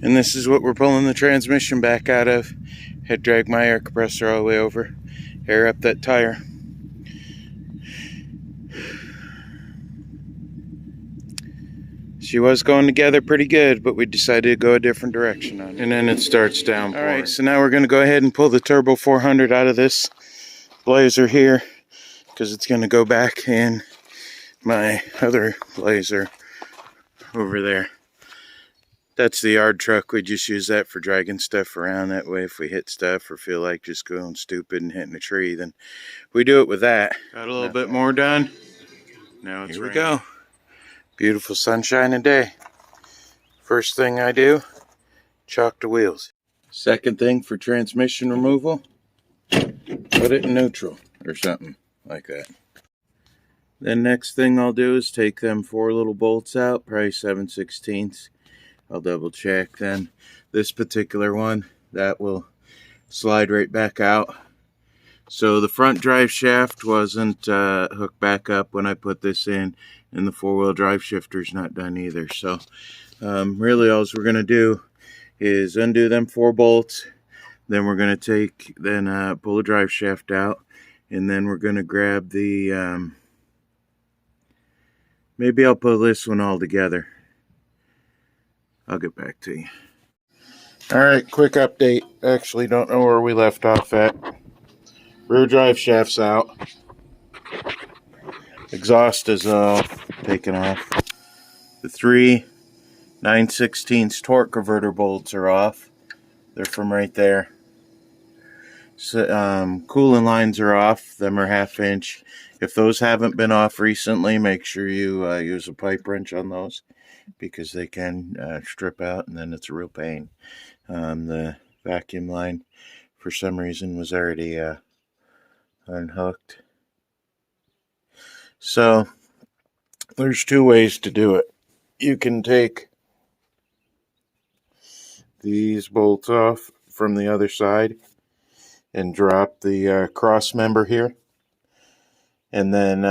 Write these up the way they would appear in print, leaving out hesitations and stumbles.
And this is what we're pulling the transmission back out of. Had dragged my air compressor all the way over, air up that tire. She was going together pretty good, but we decided to go a different direction on it. And then it starts downpouring. All right, so now we're going to go ahead and pull the Turbo 400 out of this Blazer here, because it's going to go back in my other Blazer over there. That's the yard truck. We just use that for dragging stuff around. That way if we hit stuff or feel like just going stupid and hitting a tree, then we do it with that. Got a little bit more done. Now it's here we go. Beautiful sunshiny day. First thing I do, chalk the wheels. Second thing for transmission removal, put it in neutral or something like that. Then next thing I'll do is take them 4 little bolts out, probably 7/16. I'll double check. Then this particular one, that will slide right back out. So the front drive shaft wasn't hooked back up when I put this in, and the 4-wheel drive shifter's not done either. So really all we're going to do is undo them 4 bolts. Then we're going to pull the drive shaft out, and then we're going to grab the, maybe I'll pull this one all together. I'll get back to you. Alright, quick update. Actually don't know where we left off at. Rear drive shaft's out. Exhaust is taken off. The 3 9/16 torque converter bolts are off. They're from right there. So, cooling lines are off. Them are 1/2 inch. If those haven't been off recently, make sure you use a pipe wrench on those, because they can strip out, and then it's a real pain. The vacuum line, for some reason, was already unhooked. So there's 2 ways to do it. You can take these bolts off from the other side and drop the cross member here, and then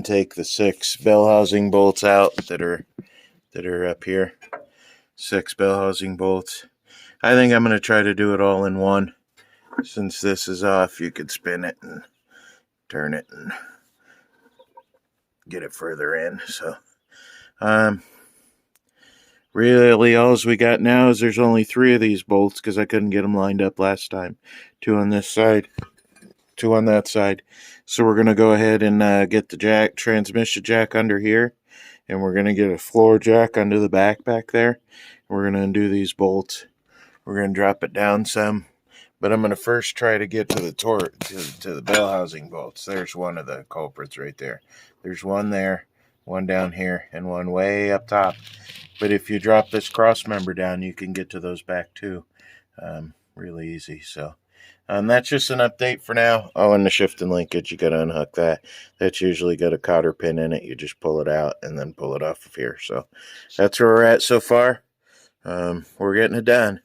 take the 6 bell housing bolts out that are up here. 6 bell housing bolts. I think I'm going to try to do it all in one. Since this is off, you could spin it and turn it and get it further in. So really all we got now is there's only 3 of these bolts, because I couldn't get them lined up last time. 2 on this side, 2 on that side. So we're going to go ahead and get the transmission jack under here, and we're going to get a floor jack under the back there. We're going to undo these bolts. We're going to drop it down some, but I'm going to first try to get to the torque, to the bell housing bolts. There's one of the culprits right there. There's one there, one down here, and one way up top. But if you drop this cross member down, you can get to those back too. Really easy. So that's just an update for now. Oh, and the shifting linkage, you got to unhook that. That's usually got a cotter pin in it. You just pull it out and then pull it off of here. So that's where we're at so far. We're getting it done.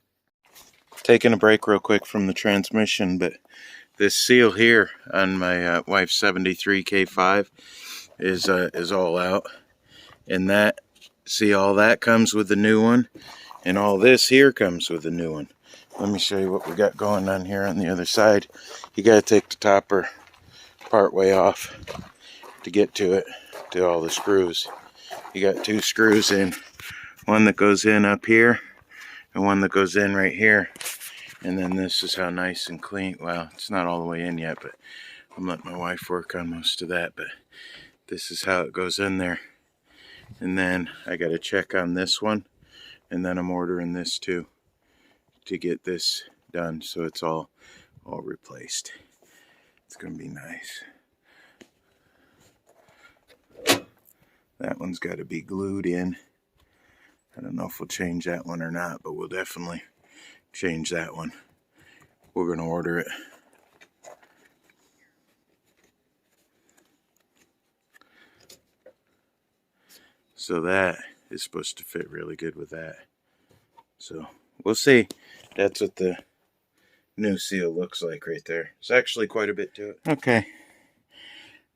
Taking a break real quick from the transmission, but this seal here on my wife's 73 K5 is all out, and that, see, all that comes with the new one, and all this here comes with the new one. Let me show you what we got going on here on the other side. You got to take the topper part way off to get to it, to all the screws. You got 2 screws in, one that goes in up here and one that goes in right here. And then this is how nice and clean, well, it's not all the way in yet, but I'm letting my wife work on most of that, but this is how it goes in there. And then I got to check on this one, and then I'm ordering this too to get this done, so it's all replaced. It's gonna be nice. That one's got to be glued in. I don't know if we'll change that one or not, but we'll definitely change that one. We're gonna order it. So that is supposed to fit really good with that. So we'll see. That's what the new seal looks like right there. It's actually quite a bit to it. Okay.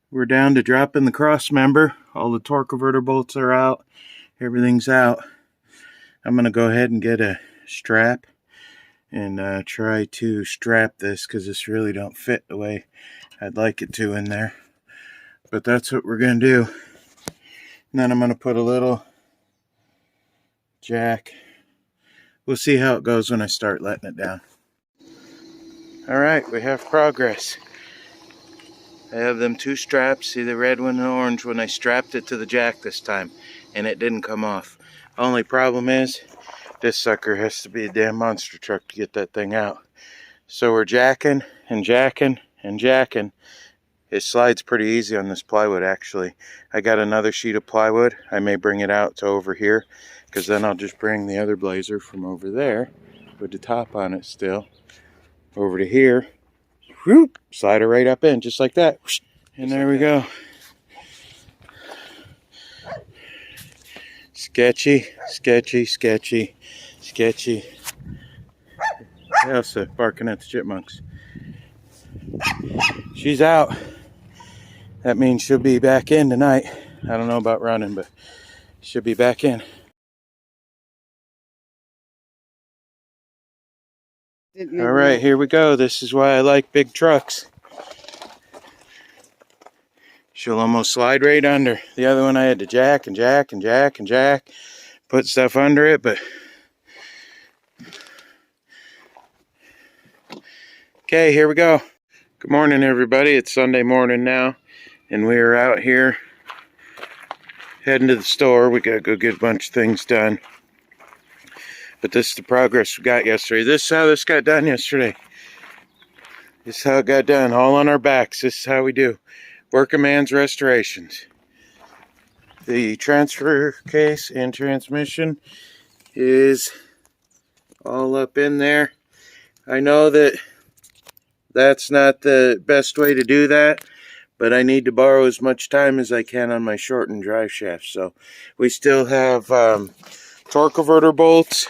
We're down to dropping the cross member. All the torque converter bolts are out. Everything's out. I'm going to go ahead and get a strap and try to strap this, because this really don't fit the way I'd like it to in there. But that's what we're going to do. And then I'm going to put a little jack. We'll see how it goes when I start letting it down. Alright, we have progress. I have them two straps. See the red one and the orange one? I strapped it to the jack this time, and it didn't come off. Only problem is, this sucker has to be a damn monster truck to get that thing out. So we're jacking and jacking and jacking. It slides pretty easy on this plywood, actually. I got another sheet of plywood. I may bring it out to over here, because then I'll just bring the other blazer from over there with the top on it still over to here. Whoop, slide it right up in, just like that. And there we go. Sketchy, sketchy, sketchy, sketchy. Elsa barking at the chipmunks. She's out. That means she'll be back in tonight. I don't know about running, but she'll be back in. All right, here we go. This is why I like big trucks. She'll almost slide right under. The other one I had to jack and jack and jack and jack, put stuff under it, but okay, here we go. Good morning, everybody. It's Sunday morning now, and we are out here heading to the store. We gotta go get a bunch of things done. But this is the progress we got yesterday. This is how this got done yesterday. This is how it got done, all on our backs. This is how we do working man's restorations. The transfer case and transmission is all up in there. I know that that's not the best way to do that, but I need to borrow as much time as I can on my shortened drive shaft. So we still have torque converter bolts,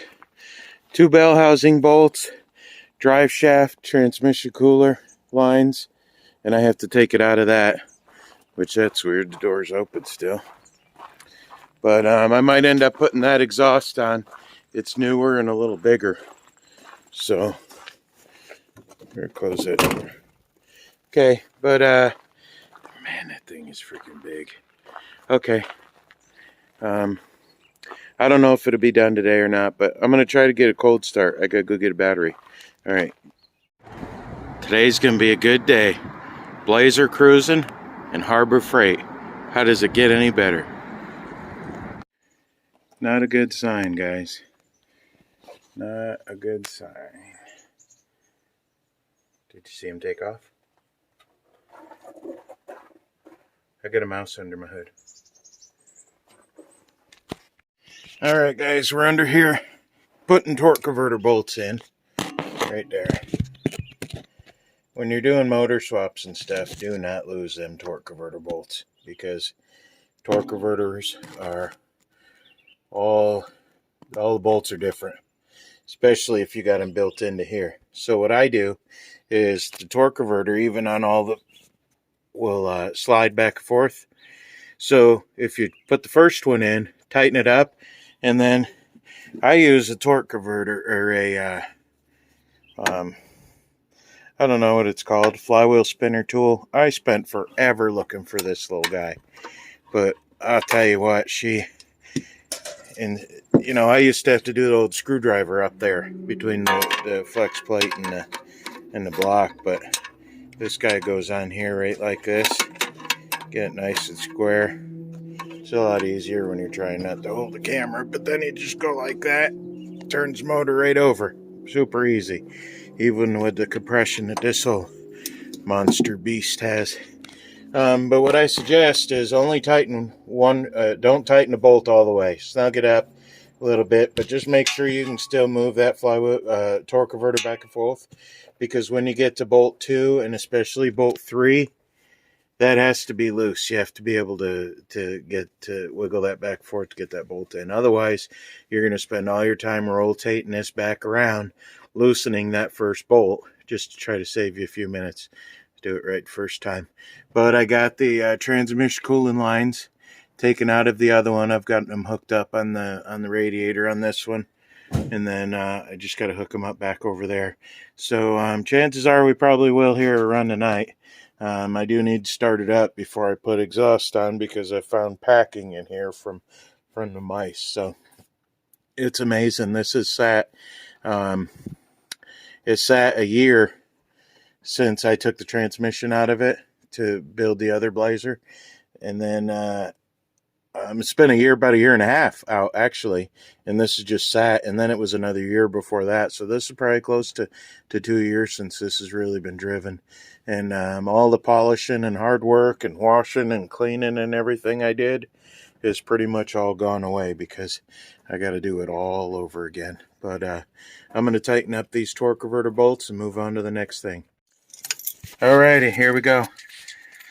2 bell housing bolts, drive shaft, transmission cooler lines, and I have to take it out of that, which that's weird. The door's open still. But I might end up putting that exhaust on. It's newer and a little bigger. So, here, close that door. Okay, but man, that thing is freaking big. Okay. I don't know if it'll be done today or not, but I'm going to try to get a cold start. I got to go get a battery. All right. Today's going to be a good day. Blazer cruising and Harbor Freight. How does it get any better? Not a good sign, guys. Not a good sign. Did you see him take off? I got a mouse under my hood. Alright guys, we're under here putting torque converter bolts in. Right there. When you're doing motor swaps and stuff, do not lose them torque converter bolts, because torque converters are all the bolts are different, especially if you got them built into here. So what I do is the torque converter, even on all the, will slide back and forth. So if you put the first one in, tighten it up, and then I use a torque converter, or a I don't know what it's called, flywheel spinner tool. I spent forever looking for this little guy, but I'll tell you what, and you know, I used to have to do the old screwdriver up there between the flex plate and the block, but this guy goes on here right like this, get it nice and square. It's a lot easier when you're trying not to hold the camera, but then you just go like that, turns motor right over. Super easy, even with the compression that this whole monster beast has. But what I suggest is only tighten one, don't tighten the bolt all the way. Snug it up a little bit, but just make sure you can still move that flywheel torque converter back and forth, because when you get to bolt 2 and especially bolt 3, that has to be loose. You have to be able to get to wiggle that back and forth to get that bolt in. Otherwise, you're going to spend all your time rotating this back around, loosening that first bolt, just to try to save you a few minutes. Do it right first time. But I got the transmission cooling lines taken out of the other one. I've got them hooked up on the radiator on this one, and then I just got to hook them up back over there. So chances are we probably will hear a run tonight. I do need to start it up before I put exhaust on, because I found packing in here from the mice. So it's amazing. This is sat. It sat a year since I took the transmission out of it to build the other Blazer, and then it's been about a year and a half out actually, and this is just sat, and then it was another year before that. So this is probably close to 2 years since this has really been driven. And all the polishing and hard work and washing and cleaning and everything I did is pretty much all gone away, because I got to do it all over again. But I'm going to tighten up these torque converter bolts and move on to the next thing. Alrighty, here we go.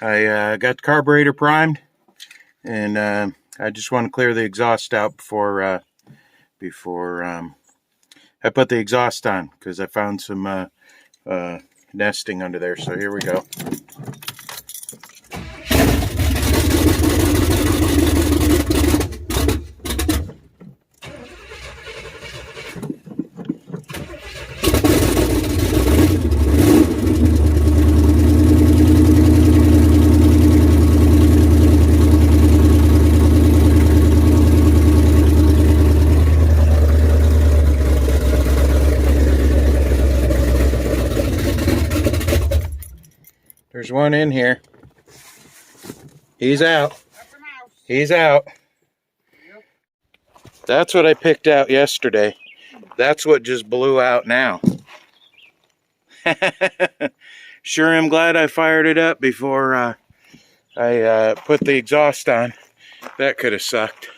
I got the carburetor primed, and I just want to clear the exhaust out before I put the exhaust on, because I found some nesting under there. So here we go. There's one in here. He's out. He's out. That's what I picked out yesterday. That's what just blew out now. Sure am glad I fired it up before I put the exhaust on. That could have sucked.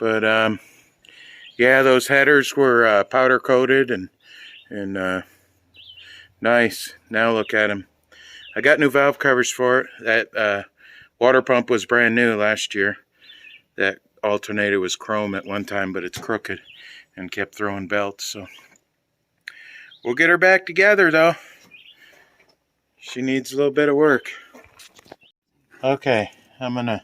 But yeah, those headers were powder coated and nice. Now look at them. I got new valve covers for it. That water pump was brand new last year. That alternator was chrome at one time, but it's crooked and kept throwing belts. So we'll get her back together though. She needs a little bit of work. Okay, I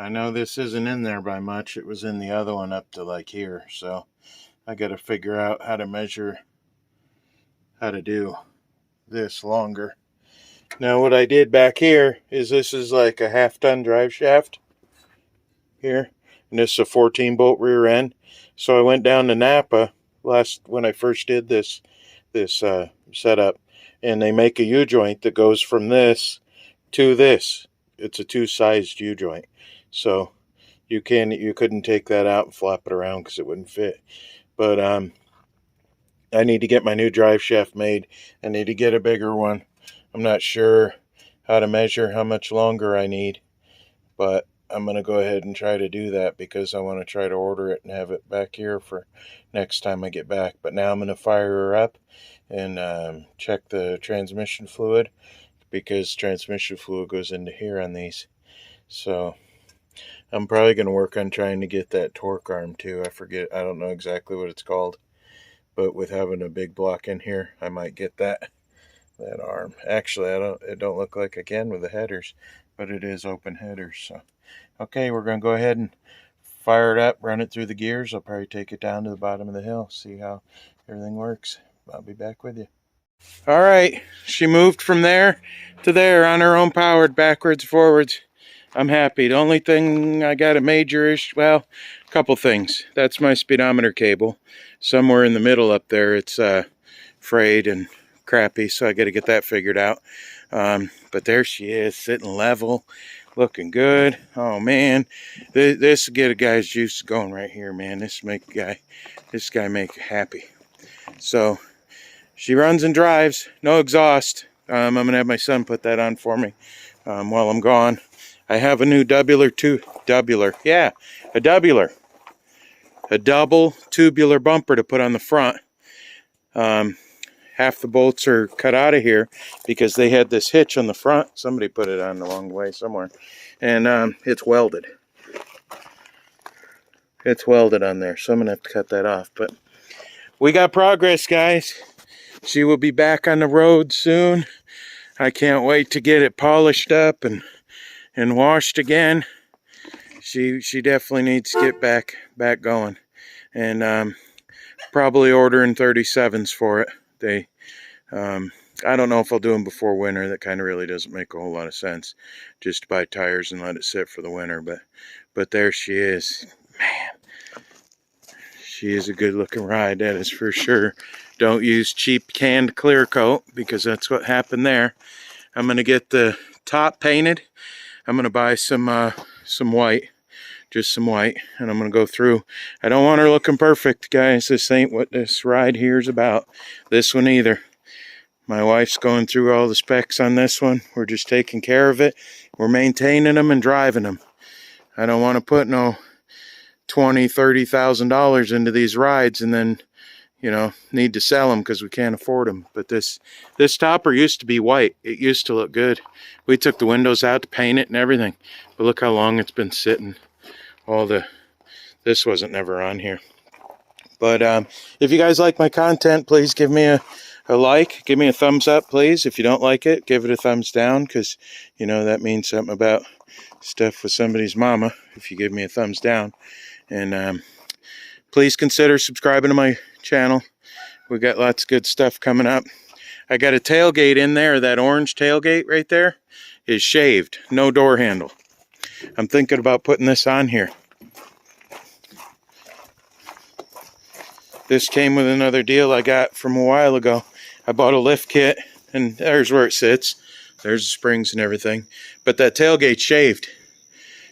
know this isn't in there by much. It was in the other one up to like here. So I got to figure out how to measure, how to do this longer. Now what I did back here is, this is like a 1/2 ton drive shaft here, and this is a 14 bolt rear end. So I went down to Napa when I first did this setup, and they make a U-joint that goes from this to this. It's a 2-sized U-joint, so you couldn't take that out and flop it around because it wouldn't fit. But I need to get my new drive shaft made. I need to get a bigger one. I'm not sure how to measure how much longer I need, but I'm going to go ahead and try to do that, because I want to try to order it and have it back here for next time I get back. But now I'm going to fire her up and check the transmission fluid, because transmission fluid goes into here on these. So I'm probably going to work on trying to get that torque arm too. I don't know exactly what it's called, but with having a big block in here, I might get that arm. Actually, it don't look like I can with the headers, but it is open headers. So okay, we're going to go ahead and fire it up, run it through the gears. I'll probably take it down to the bottom of the hill, see how everything works. I'll be back with you. All right, she moved from there to there on her own powered, backwards, forwards. I'm happy. The only thing I got a major issue, well, a couple things. That's my speedometer cable. Somewhere in the middle up there, it's frayed and crappy, so I got to get that figured out. But there she is, sitting level, looking good. Oh man, this will get a guy's juice going right here, man. This guy make happy. So she runs and drives, no exhaust. I'm gonna have my son put that on for me while I'm gone. I have a new a double tubular bumper to put on the front. Half the bolts are cut out of here because they had this hitch on the front. Somebody put it on the wrong way somewhere. And it's welded. It's welded on there, so I'm going to have to cut that off. But we got progress, guys. She will be back on the road soon. I can't wait to get it polished up and washed again. she definitely needs to get back going, and probably ordering 37s for it. They I don't know if I'll do them before winter. That kind of really doesn't make a whole lot of sense, just to buy tires and let it sit for the winter. But there she is. Man, she is a good looking ride, that is for sure. Don't use cheap canned clear coat, because that's what happened there. I'm gonna get the top painted. I'm gonna buy some white, just some white, and I'm gonna go through. I don't want her looking perfect, guys. This ain't what this ride here is about. This one either. My wife's going through all the specs on this one. We're just taking care of it. We're maintaining them and driving them. I don't want to put no $20,000-$30,000 into these rides and then, you know, need to sell them because we can't afford them. But this topper used to be white. It used to look good. We took the windows out to paint it and everything. But look how long it's been sitting. This wasn't never on here. But if you guys like my content, please give me a like. Give me a thumbs up, please. If you don't like it, give it a thumbs down, because, you know, that means something about stuff with somebody's mama if you give me a thumbs down. And please consider subscribing to my channel. We got lots of good stuff coming up. I got a tailgate in there. That orange tailgate right there is shaved. No door handle. I'm thinking about putting this on here. This came with another deal I got from a while ago. I bought a lift kit, and there's where it sits. There's the springs and everything. But that tailgate's shaved.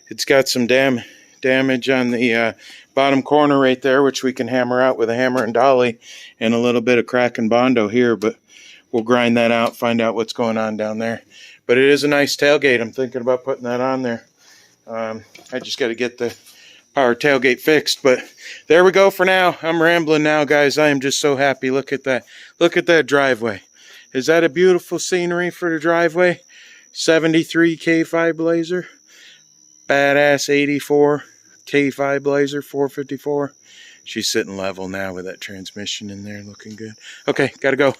It's got some damage on the bottom corner right there, which we can hammer out with a hammer and dolly, and a little bit of crack and Bondo here, but we'll grind that out, find out what's going on down there. But it is a nice tailgate. I'm thinking about putting that on there. I just got to get the power tailgate fixed, but there we go for now. I'm rambling now, guys. I am just so happy. Look at that. Look at that driveway. Is that a beautiful scenery for the driveway? 73 K5 Blazer. Badass 84 K5 Blazer 454. She's sitting level now with that transmission in there looking good. Okay, gotta go.